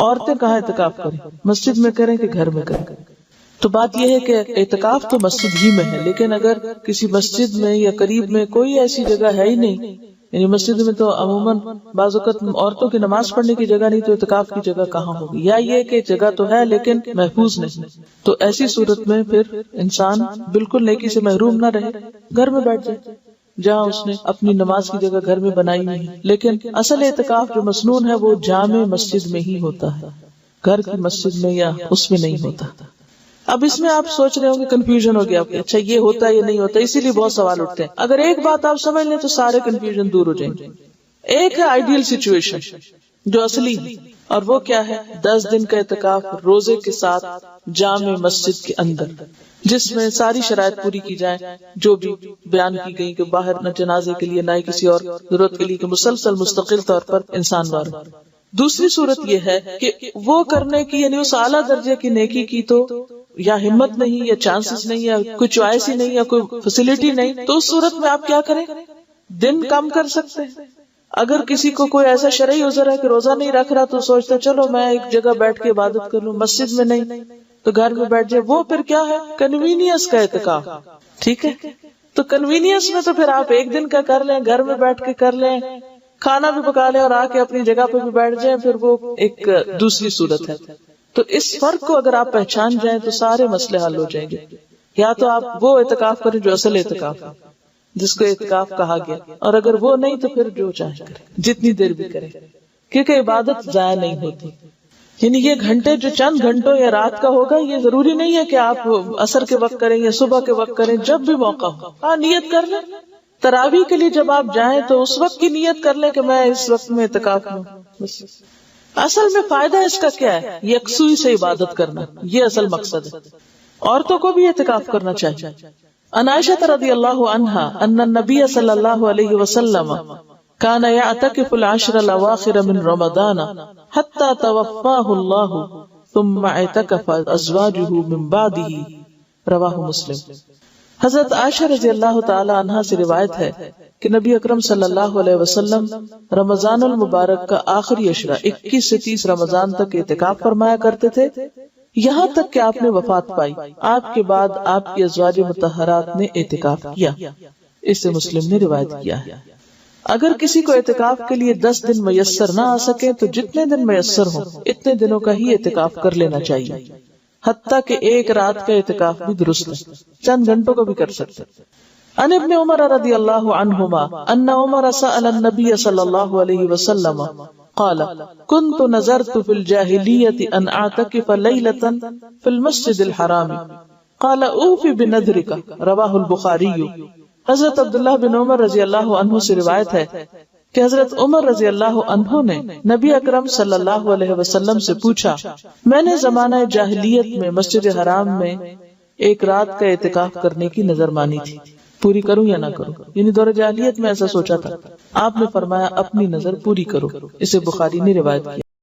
عورتیں کہاں اعتکاف کریں؟ مسجد میں کریں کہ گھر میں کریں؟ تو بات یہ ہے کہ اعتکاف تو مسجد ہی میں ہے، لیکن اگر کسی مسجد میں یا قریب میں کوئی ایسی جگہ ہے ہی نہیں، یعنی مسجد میں تو عموماً بعض اوقات عورتوں کی نماز پڑھنے کی جگہ نہیں، تو اعتکاف کی جگہ کہاں ہوگی؟ یا یہ کہ جگہ تو ہے لیکن محفوظ نہیں، تو ایسی صورت میں پھر انسان بالکل نیکی سے محروم نہ رہے، گھر میں بیٹھ جائے جہاں اس نے اپنی نماز کی جگہ گھر میں بنائی ہوئی ہے۔ لیکن اصل اعتکاف جو مسنون ہے وہ جامع مسجد میں ہی ہوتا ہے، گھر کی مسجد میں یا اس میں نہیں ہوتا۔ اب اس میں آپ سوچ رہے ہوں گے کنفیوژن ہو گیا، اچھا یہ ہوتا ہے یا نہیں ہوتا، اسی لیے بہت سوال اٹھتے ہیں۔ اگر ایک بات آپ سمجھ لیں تو سارے کنفیوژن دور ہو جائیں گے۔ ایک ہے آئیڈیل سچویشن جو اصلی ہے، اور وہ کیا ہے؟ 10 دن کا اعتکاف روزے کے ساتھ جامع مسجد کے اندر، جس میں ساری شرائط پوری کی جائیں جو بھی بیان کی گئی، کہ باہر نہ جنازے کے لیے نہ ہی کسی اور ضرورت کے لیے، کہ مسلسل مستقل طور پر انسان وار۔ دوسری صورت یہ ہے کہ وہ کرنے کی، یعنی اس اعلیٰ درجے کی نیکی کی تو یا ہمت نہیں، یا چانسز نہیں، یا کوئی چوائس ہی نہیں، یا کوئی فیسلٹی نہیں، تو اس صورت میں آپ کیا کریں؟ دن کم کر سکتے ہیں۔ اگر کسی کو کوئی ایسا شرعی عذر ہے کہ روزہ نہیں رکھ رہا، تو سوچتا چلو میں ایک جگہ بیٹھ کے عبادت کر لوں، مسجد میں نہیں تو گھر میں بیٹھ جائے، وہ پھر کیا ہے؟ کنوینئنس کا اعتکاف، ٹھیک ہے؟ تو کنوینئنس میں تو پھر آپ ایک دن کا کر لیں، گھر میں بیٹھ کے کر لیں، کھانا بھی پکا لیں اور آ کے اپنی جگہ پہ بھی بیٹھ جائیں، پھر وہ ایک دوسری صورت ہے۔ تو اس فرق کو اگر آپ پہچان جائیں تو سارے مسئلے حل ہو جائیں گے۔ یا تو آپ وہ اعتکاف کریں جو اصل اعتکاف ہے، جس کو اعتکاف کہا گیا، اور اگر وہ نہیں تو پھر جو چاہے کریں، جتنی دیر بھی کریں، کیونکہ عبادت ضائع نہیں ہوتی۔ یعنی یہ گھنٹے جو چند گھنٹوں یا رات کا ہوگا، یہ ضروری نہیں ہے کہ آپ عصر کے وقت کریں یا صبح کے وقت کریں، جب بھی موقع ہو۔ ہاں نیت کر لیں، تراویح کے لیے جب آپ جائیں تو اس وقت کی نیت کر لیں کہ میں اس وقت میں اعتکاف میں ہوں۔ اصل میں فائدہ اس کا کیا ہے؟ یکسوئی سے عبادت کرنا، یہ اصل مقصد ہے۔ عورتوں کو بھی اعتکاف کرنا چاہیے۔ عن عائشہ رضی اللہ عنہا ان النبی صلی اللہ علیہ وسلم كان يعتكف العشر الاواخر من رمضان حتى توفاه الله ثم اعتكف ازواجه من بعده، رواہ مسلم۔ حضرت عائشہ رضی اللہ تعالی عنہا سے روایت ہے کہ نبی اکرم صلی اللہ علیہ وسلم رمضان المبارک کا آخری عشرہ 21 سے 30 رمضان تک اعتکاف فرمایا کرتے تھے، یہاں تک کہ آپ نے وفات پائی۔ آپ کے بعد آپ کی ازواج مطہرات نے اعتکاف کیا۔ اس سے مسلم نے روایت کیا ہے۔ اگر کسی کو اعتکاف کے لیے 10 دن میسر نہ آ سکے تو جتنے دن میسر ہوں اتنے دنوں کا ہی اعتکاف کر لینا چاہیے، حتیٰ کہ ایک رات کا اعتکاف بھی درست ہے، چند گھنٹوں کو بھی کر سکتے۔ عن ابن عمر رضی اللہ عنہما ان عمر سأل النبی صلی اللہ علیہ وسلم قال كنت نذرت في الجاهلية ان اعتكف ليلة في المسجد الحرام قال اوف بنذرك، رواہ البخاری۔ حضرت عبداللہ بن عمر رضی اللہ عنہ سے روایت ہے کہ حضرت عمر رضی اللہ عنہ نے نبی اکرم صلی اللہ علیہ وسلم سے پوچھا، میں نے زمانہ جاہلیت میں مسجد حرام میں ایک رات کا اعتکاف کرنے کی نظر مانی تھی، پوری کروں یا نہ کروں؟ یعنی دور جاہلیت میں ایسا سوچا تھا۔ آپ نے فرمایا اپنی نظر پوری کرو۔ اسے بخاری نے روایت کیا۔